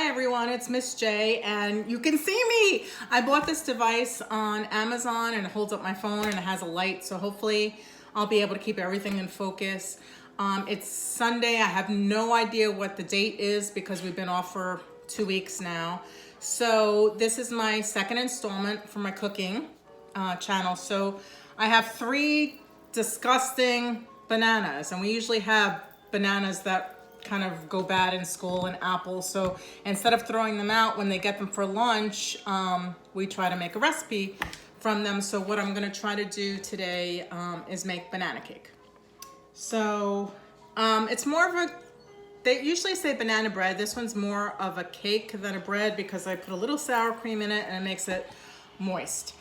Hi everyone, it's Miss J, and you can see me. I bought this device on Amazon and it holds up my phone and it has a light, so hopefully I'll be able to keep everything in focus. It's Sunday. I have no idea what the date is because we've been off for 2 weeks now. So this is my second installment for my cooking channel. So I have 3 disgusting bananas, and we usually have bananas that kind of go bad in school, and apples. So instead of throwing them out when they get them for lunch, we try to make a recipe from them. So what I'm gonna try to do today is make banana cake. So it's more of a, they usually say banana bread. This one's more of a cake than a bread because I put a little sour cream in it and it makes it moist.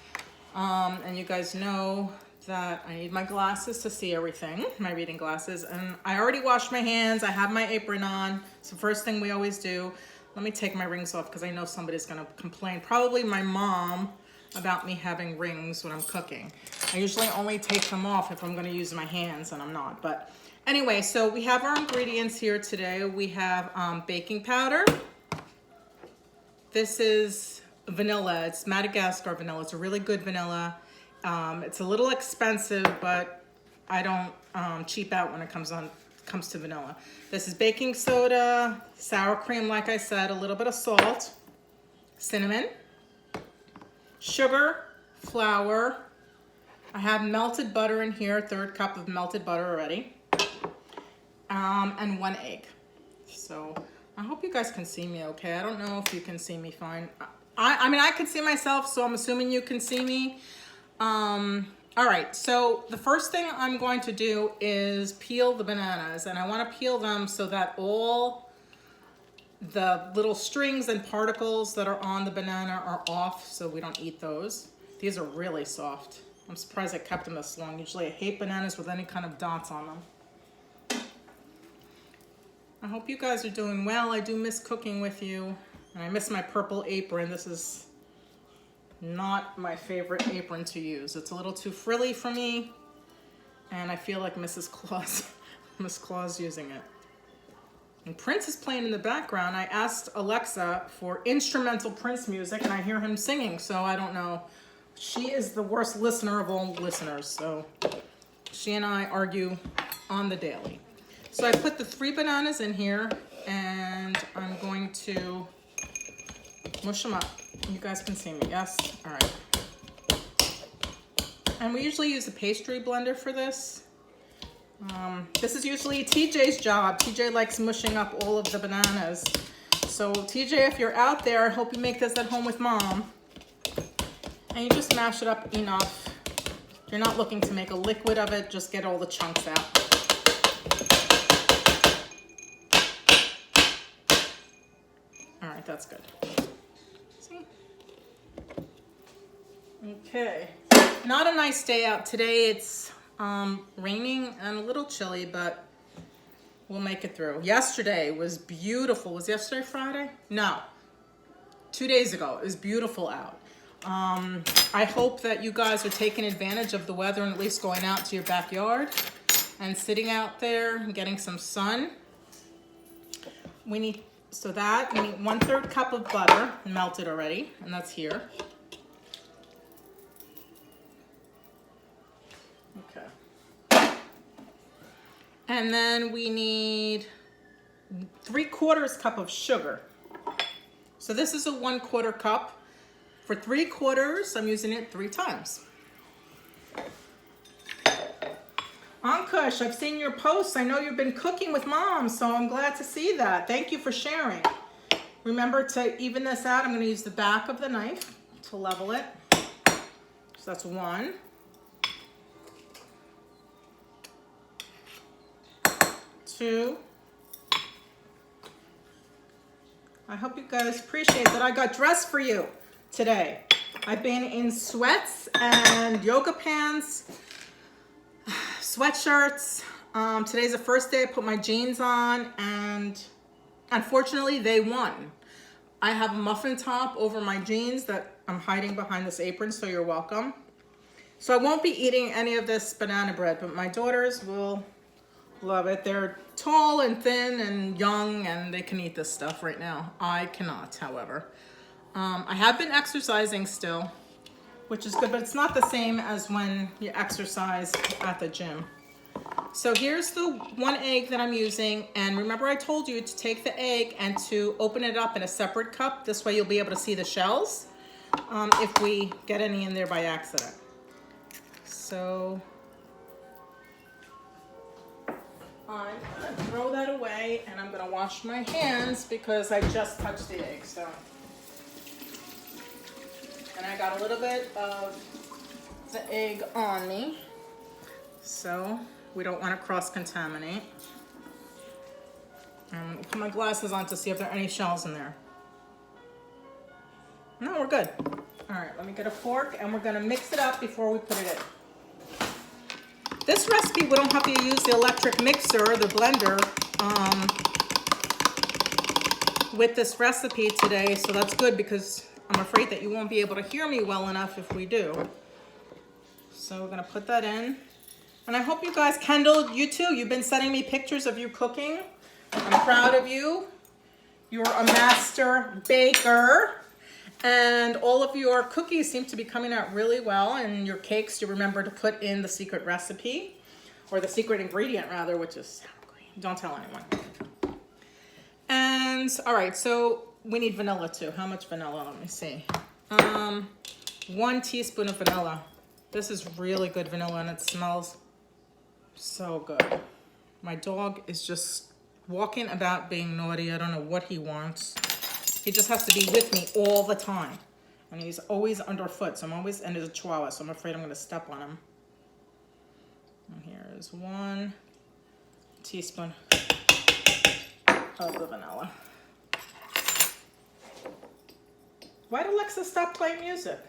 And you guys know that I need my glasses to see everything, my reading glasses, and I already washed my hands. I have my apron on. It's the first thing we always do. Let me take my rings off because I know somebody's gonna complain, probably my mom, about me having rings when I'm cooking. I usually only take them off if I'm gonna use my hands, and I'm not. But anyway, so we have our ingredients here today. We have baking powder. This is vanilla. It's Madagascar vanilla. It's a really good vanilla. It's a little expensive, but I don't cheap out when it comes to vanilla. This is baking soda, sour cream, like I said, a little bit of salt, cinnamon, sugar, flour. I have melted butter in here, 1/3 cup of melted butter already, and 1 egg. So I hope you guys can see me okay. I don't know if you can see me fine. I mean, I can see myself, so I'm assuming you can see me. All right, so the first thing I'm going to do is peel the bananas, and I want to peel them so that all the little strings and particles that are on the banana are off, so we don't eat those. These are really soft. I'm surprised I kept them this long. Usually I hate bananas with any kind of dots on them. I hope you guys are doing well. I do miss cooking with you, and I miss my purple apron. This is not my favorite apron to use. It's a little too frilly for me, and I feel like Mrs. Claus, Miss Claus using it. And Prince is playing in the background. I asked Alexa for instrumental Prince music, and I hear him singing, so I don't know. She is the worst listener of all listeners, so she and I argue on the daily. So I put the 3 bananas in here, and I'm going to mush them up. You guys can see me, yes? All right. And we usually use a pastry blender for this. This is usually TJ's job. TJ likes mushing up all of the bananas. So TJ, if you're out there, I hope you make this at home with mom. And you just mash it up enough. You're not looking to make a liquid of it, just get all the chunks out. All right, that's good. Okay, not a nice day out today. It's raining and a little chilly, but we'll make it through. Yesterday was beautiful. Was yesterday Friday? No, 2 days ago. It was beautiful out. I hope that you guys are taking advantage of the weather and at least going out to your backyard and sitting out there and getting some sun. We need 1/3 cup of butter, melted already, and that's here. Okay. And then we need 3/4 cup of sugar. So this is a 1/4 cup. For 3/4, I'm using it 3 times. Ankush, I've seen your posts. I know you've been cooking with mom, so I'm glad to see that. Thank you for sharing. Remember to even this out. I'm going to use the back of the knife to level it. So that's 1. 2. I hope you guys appreciate that I got dressed for you today. I've been in sweats and yoga pants, sweatshirts. Today's the first day I put my jeans on, and unfortunately they won. I have a muffin top over my jeans that I'm hiding behind this apron, so you're welcome. So I won't be eating any of this banana bread, but my daughters will Love it. They're tall and thin and young, and they can eat this stuff right now. I cannot, however. I have been exercising still, which is good, but it's not the same as when you exercise at the gym. So here's the 1 egg that I'm using, and remember I told you to take the egg and to open it up in a separate cup. This way you'll be able to see the shells if we get any in there by accident. So I'm gonna throw that away, and I'm gonna wash my hands because I just touched the egg. So, and I got a little bit of the egg on me, so we don't want to cross-contaminate. And I'll put my glasses on to see if there are any shells in there. No, we're good. All right, let me get a fork, and we're gonna mix it up before we put it in. This recipe, we don't have to use the electric mixer or the blender with this recipe today, so that's good because I'm afraid that you won't be able to hear me well enough if we do. So we're gonna put that in. And I hope you guys, Kendall, you too, you've been sending me pictures of you cooking. I'm proud of you. You're a master baker. And all of your cookies seem to be coming out really well. And your cakes, you remember to put in the secret recipe, or the secret ingredient rather, which is sour cream. Don't tell anyone. And all right, so we need vanilla too. How much vanilla? Let me see. 1 teaspoon of vanilla. This is really good vanilla, and it smells so good. My dog is just walking about being naughty. I don't know what he wants. He just has to be with me all the time. And he's always underfoot, so I'm always, and he's a chihuahua, so I'm afraid I'm gonna step on him. And here is 1 teaspoon of the vanilla. Why'd Alexa stop playing music?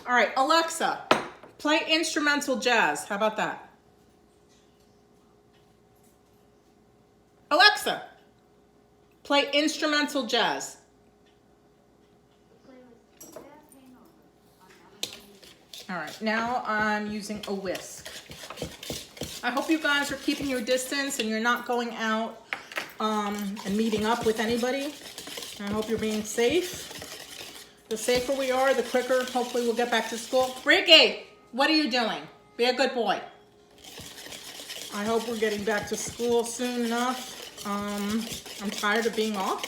All right, Alexa, play instrumental jazz. How about that? Alexa, play instrumental jazz. All right, now I'm using a whisk. I hope you guys are keeping your distance and you're not going out and meeting up with anybody. I hope you're being safe. The safer we are, the quicker hopefully we'll get back to school. Ricky, what are you doing? Be a good boy. I hope we're getting back to school soon enough. I'm tired of being off,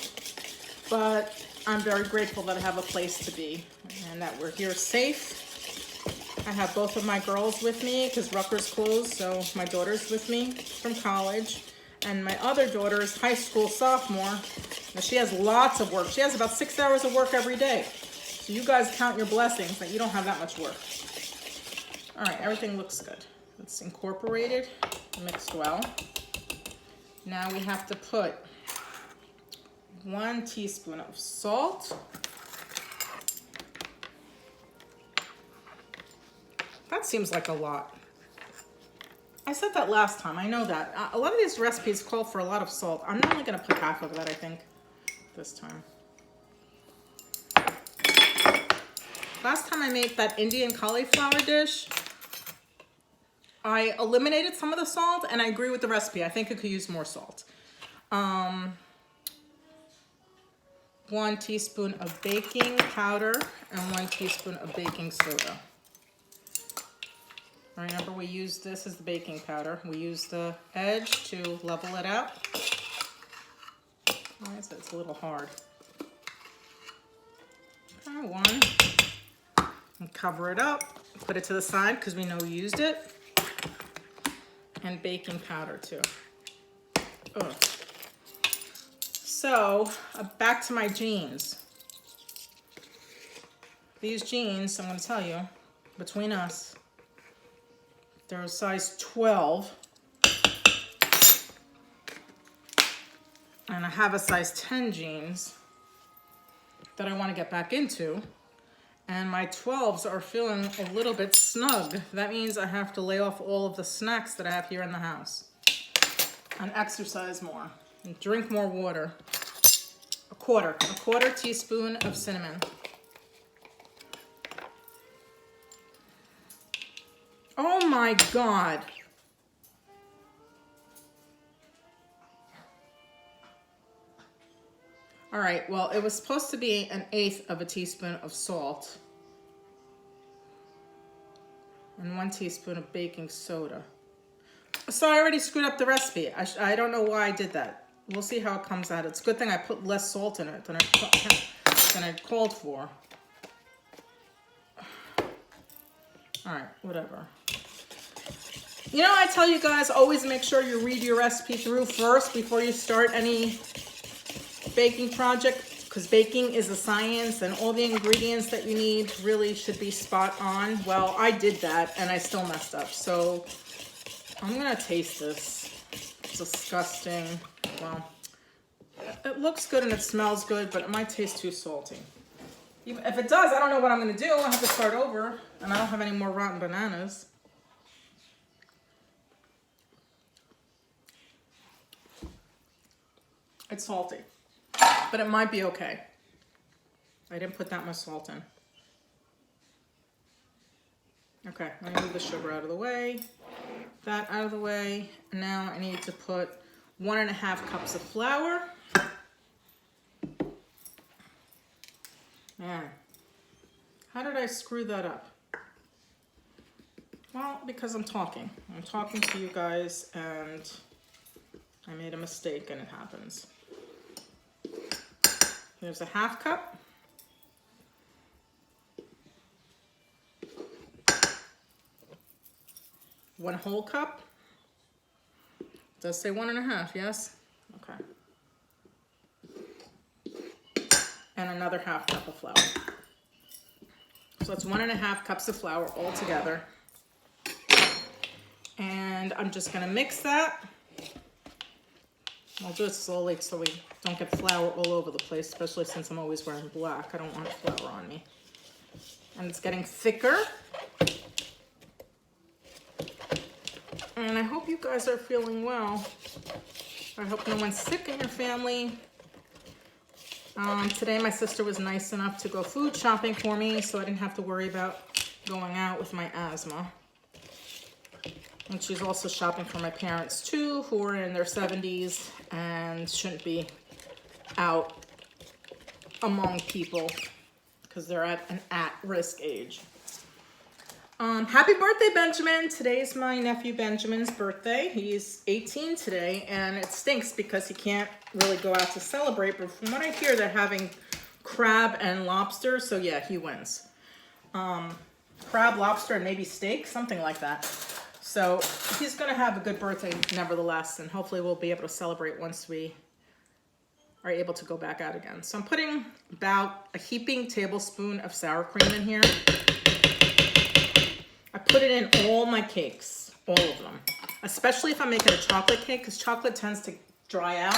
but I'm very grateful that I have a place to be and that we're here safe. I have both of my girls with me because Rutgers closed, so my daughter's with me from college. And my other daughter is high school sophomore. And she has lots of work. She has about 6 hours of work every day. So you guys count your blessings that you don't have that much work. All right, everything looks good. It's incorporated, mixed well. Now we have to put 1 teaspoon of salt. That seems like a lot. I said that last time, I know that. A lot of these recipes call for a lot of salt. I'm only gonna put half of that, I think, this time. Last time I made that Indian cauliflower dish, I eliminated some of the salt, and I agree with the recipe. I think it could use more salt. 1 teaspoon of baking powder and 1 teaspoon of baking soda. Remember, we use this as the baking powder. We use the edge to level it out. Why is it? It's a little hard. Okay, 1. And cover it up. Put it to the side because we know we used it. And baking powder too. Ugh. So, back to my jeans. These jeans, I'm going to tell you, between us, they're a size 12. And I have a size 10 jeans that I want to get back into. And my 12s are feeling a little bit snug. That means I have to lay off all of the snacks that I have here in the house. And exercise more. And drink more water. A quarter teaspoon of cinnamon. Oh my God. All right, well, it was supposed to be 1/8 of a teaspoon of salt and 1 teaspoon of baking soda. So I already screwed up the recipe. I don't know why I did that. We'll see how it comes out. It's a good thing I put less salt in it than I called for. All right, whatever. You know, I tell you guys, always make sure you read your recipe through first before you start any baking project, because baking is a science and all the ingredients that you need really should be spot on. Well, I did that and I still messed up. So I'm gonna taste this. It's disgusting. Well, it looks good and it smells good, but it might taste too salty. If it does, I don't know what I'm gonna do. I have to start over, and I don't have any more rotten bananas. It's salty, but it might be okay. I didn't put that much salt in. Okay, let me move the sugar out of the way, that out of the way. Now I need to put 1.5 cups of flour. Man, how did I screw that up? Well, because I'm talking. I'm talking to you guys and I made a mistake and it happens. Here's 1/2 cup. One whole cup. It does say 1.5, yes? Okay. And another 1/2 cup of flour. So that's 1.5 cups of flour all together. And I'm just gonna mix that. I'll do it slowly so we don't get flour all over the place, especially since I'm always wearing black. I don't want flour on me. And it's getting thicker. And I hope you guys are feeling well. I hope no one's sick in your family. Today my sister was nice enough to go food shopping for me, so I didn't have to worry about going out with my asthma. And she's also shopping for my parents too, who are in their 70s and shouldn't be out among people because they're at an at-risk age. Happy birthday, Benjamin. Today's my nephew Benjamin's birthday. He's 18 today, and it stinks because he can't really go out to celebrate, but from what I hear, they're having crab and lobster, so yeah, he wins. Crab, lobster, and maybe steak, something like that. So he's gonna have a good birthday nevertheless, and hopefully we'll be able to celebrate once we are able to go back out again. So I'm putting about a heaping tablespoon of sour cream in here. I put it in all my cakes, all of them, especially if I'm making a chocolate cake, because chocolate tends to dry out.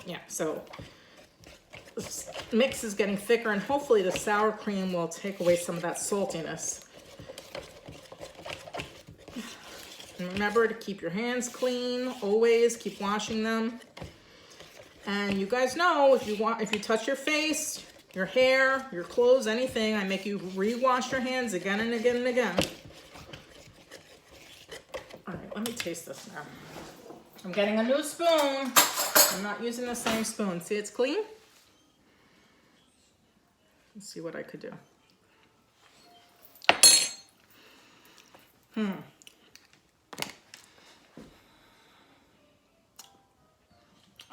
Yeah, so this mix is getting thicker, and hopefully the sour cream will take away some of that saltiness. And remember to keep your hands clean, always keep washing them. And you guys know, if you touch your face, your hair, your clothes, anything, I make you re-wash your hands again and again and again. All right, let me taste this now. I'm getting a new spoon. I'm not using the same spoon. See, it's clean? Let's see what I could do.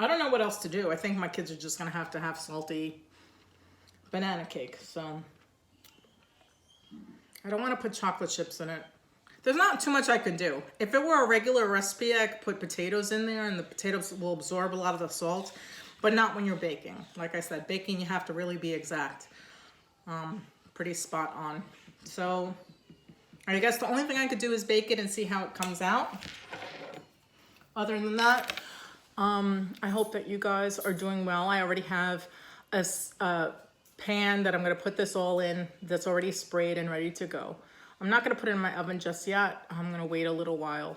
I don't know what else to do. I think my kids are just gonna have to have salty banana cake. So I don't want to put chocolate chips in it. There's not too much I could do. If it were a regular recipe, I could put potatoes in there and the potatoes will absorb a lot of the salt, but not when you're baking. Like I said, baking, you have to really be exact. Pretty spot on. So I guess the only thing I could do is bake it and see how it comes out. Other than that, I hope that you guys are doing well. I already have a pan that I'm going to put this all in that's already sprayed and ready to go. I'm not going to put it in my oven just yet. I'm going to wait a little while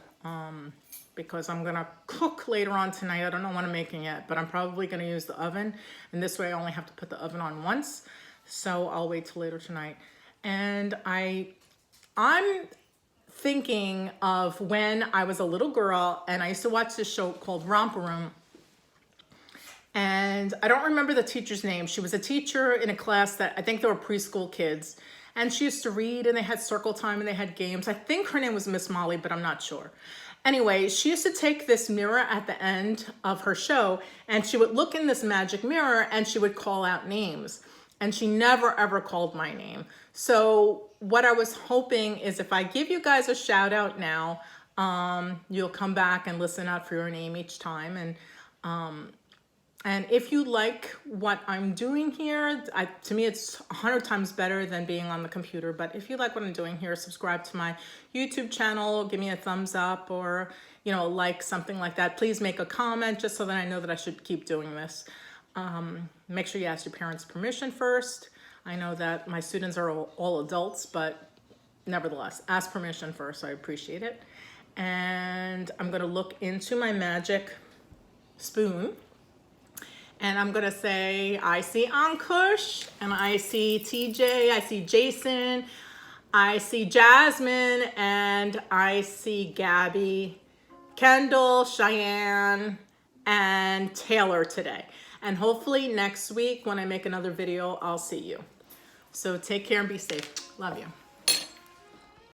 because I'm going to cook later on tonight. I don't know what I'm making yet, but I'm probably going to use the oven, and this way I only have to put the oven on once. So I'll wait till later tonight. And I'm thinking of when I was a little girl and I used to watch this show called Romper Room. And I don't remember the teacher's name. She was a teacher in a class that I think they were preschool kids. And she used to read, and they had circle time, and they had games. I think her name was Miss Molly, but I'm not sure. Anyway, she used to take this mirror at the end of her show, and she would look in this magic mirror, and she would call out names. And she never, ever called my name. So what I was hoping is if I give you guys a shout out now, you'll come back and listen out for your name each time. And if you like what I'm doing here, to me, it's 100 times better than being on the computer. But if you like what I'm doing here, subscribe to my YouTube channel, give me a thumbs up, or, like something like that. Please make a comment just so that I know that I should keep doing this. Make sure you ask your parents' permission first. I know that my students are all adults, but nevertheless, ask permission first. I appreciate it. And I'm going to look into my magic spoon. And I'm going to say, I see Ankush, and I see TJ, I see Jason, I see Jasmine, and I see Gabby, Kendall, Cheyenne, and Taylor today. And hopefully next week when I make another video, I'll see you. So take care and be safe. Love you.